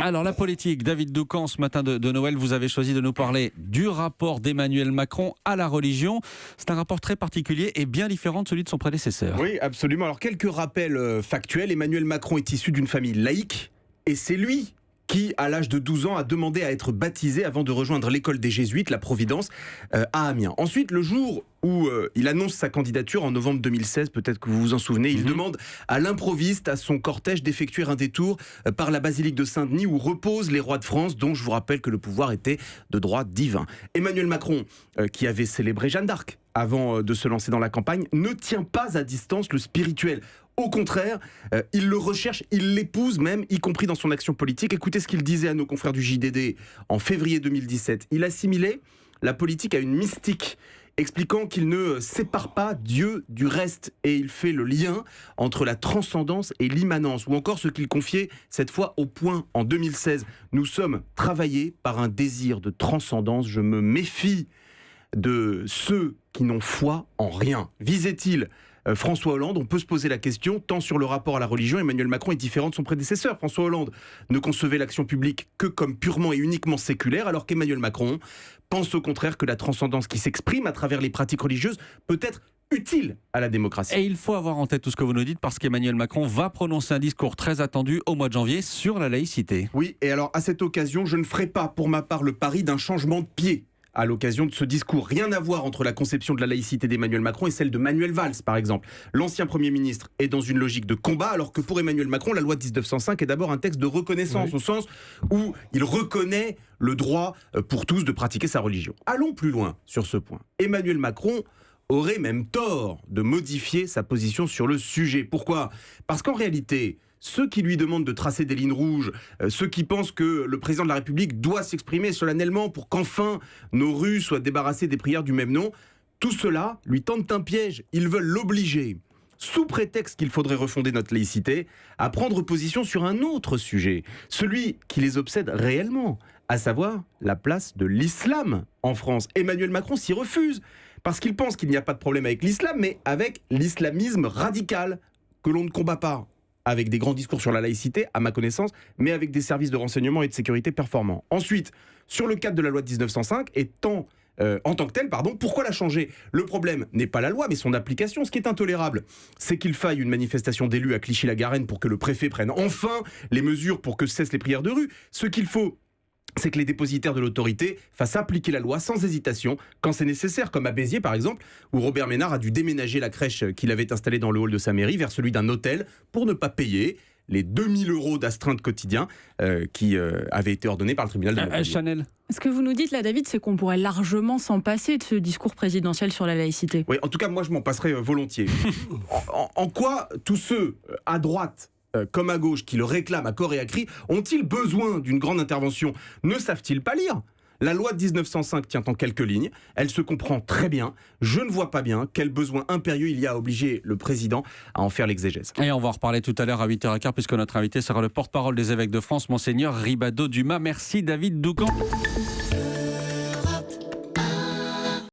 Alors la politique, David Doucan, ce matin de Noël, vous avez choisi de nous parler du rapport d'Emmanuel Macron à la religion. C'est un rapport très particulier et bien différent de celui de son prédécesseur. Oui, absolument. Alors quelques rappels factuels. Emmanuel Macron est issu d'une famille laïque et c'est lui qui, à l'âge de 12 ans, a demandé à être baptisé avant de rejoindre l'école des Jésuites, la Providence, à Amiens. Ensuite, le jour où il annonce sa candidature en novembre 2016, peut-être que vous vous en souvenez, il demande à l'improviste, à son cortège, d'effectuer un détour par la basilique de Saint-Denis où reposent les rois de France, dont je vous rappelle que le pouvoir était de droit divin. Emmanuel Macron, qui avait célébré Jeanne d'Arc avant de se lancer dans la campagne, ne tient pas à distance le spirituel. Au contraire, il le recherche, il l'épouse même, y compris dans son action politique. Écoutez ce qu'il disait à nos confrères du JDD en février 2017. Il assimilait la politique à une mystique, expliquant qu'il ne sépare pas Dieu du reste et il fait le lien entre la transcendance et l'immanence, ou encore ce qu'il confiait cette fois au Point en 2016. Nous sommes travaillés par un désir de transcendance, je me méfie de ceux qui n'ont foi en rien. Visait-il François Hollande? On peut se poser la question, tant sur le rapport à la religion, Emmanuel Macron est différent de son prédécesseur. François Hollande ne concevait l'action publique que comme purement et uniquement séculaire, alors qu'Emmanuel Macron pense au contraire que la transcendance qui s'exprime à travers les pratiques religieuses peut être utile à la démocratie. Et il faut avoir en tête tout ce que vous nous dites parce qu'Emmanuel Macron va prononcer un discours très attendu au mois de janvier sur la laïcité. Oui, et alors à cette occasion, je ne ferai pas pour ma part le pari d'un changement de pied à l'occasion de ce discours. Rien à voir entre la conception de la laïcité d'Emmanuel Macron et celle de Manuel Valls, par exemple. L'ancien Premier ministre est dans une logique de combat, alors que pour Emmanuel Macron, la loi de 1905 est d'abord un texte de reconnaissance, au sens où il reconnaît le droit pour tous de pratiquer sa religion. Allons plus loin sur ce point. Emmanuel Macron aurait même tort de modifier sa position sur le sujet. Pourquoi ? Parce qu'en réalité, ceux qui lui demandent de tracer des lignes rouges, ceux qui pensent que le président de la République doit s'exprimer solennellement pour qu'enfin nos rues soient débarrassées des prières du même nom, tout cela lui tente un piège. Ils veulent l'obliger, sous prétexte qu'il faudrait refonder notre laïcité, à prendre position sur un autre sujet, celui qui les obsède réellement, à savoir la place de l'islam en France. Emmanuel Macron s'y refuse, parce qu'il pense qu'il n'y a pas de problème avec l'islam, mais avec l'islamisme radical, que l'on ne combat pas avec des grands discours sur la laïcité, à ma connaissance, mais avec des services de renseignement et de sécurité performants. Ensuite, sur le cadre de la loi de 1905, en tant que telle, pourquoi la changer ? Le problème n'est pas la loi, mais son application. Ce qui est intolérable, c'est qu'il faille une manifestation d'élus à Clichy-la-Garenne pour que le préfet prenne enfin les mesures pour que cessent les prières de rue. Ce qu'il faut, c'est que les dépositaires de l'autorité fassent appliquer la loi sans hésitation quand c'est nécessaire, comme à Béziers par exemple, où Robert Ménard a dû déménager la crèche qu'il avait installée dans le hall de sa mairie vers celui d'un hôtel pour ne pas payer les 2000 € d'astreinte quotidien qui avaient été ordonnés par le tribunal de Montpellier. Chanel. Ce que vous nous dites là, David, c'est qu'on pourrait largement s'en passer de ce discours présidentiel sur la laïcité. Oui, en tout cas, moi je m'en passerai volontiers. En quoi tous ceux à droite comme à gauche, qui le réclament à corps et à cri, ont-ils besoin d'une grande intervention ? Ne savent-ils pas lire ? La loi de 1905 tient en quelques lignes, elle se comprend très bien. Je ne vois pas bien quel besoin impérieux il y a à obliger le président à en faire l'exégèse. Et on va en reparler tout à l'heure à 8h15, puisque notre invité sera le porte-parole des évêques de France, Monseigneur Ribado Dumas. Merci David Doucan.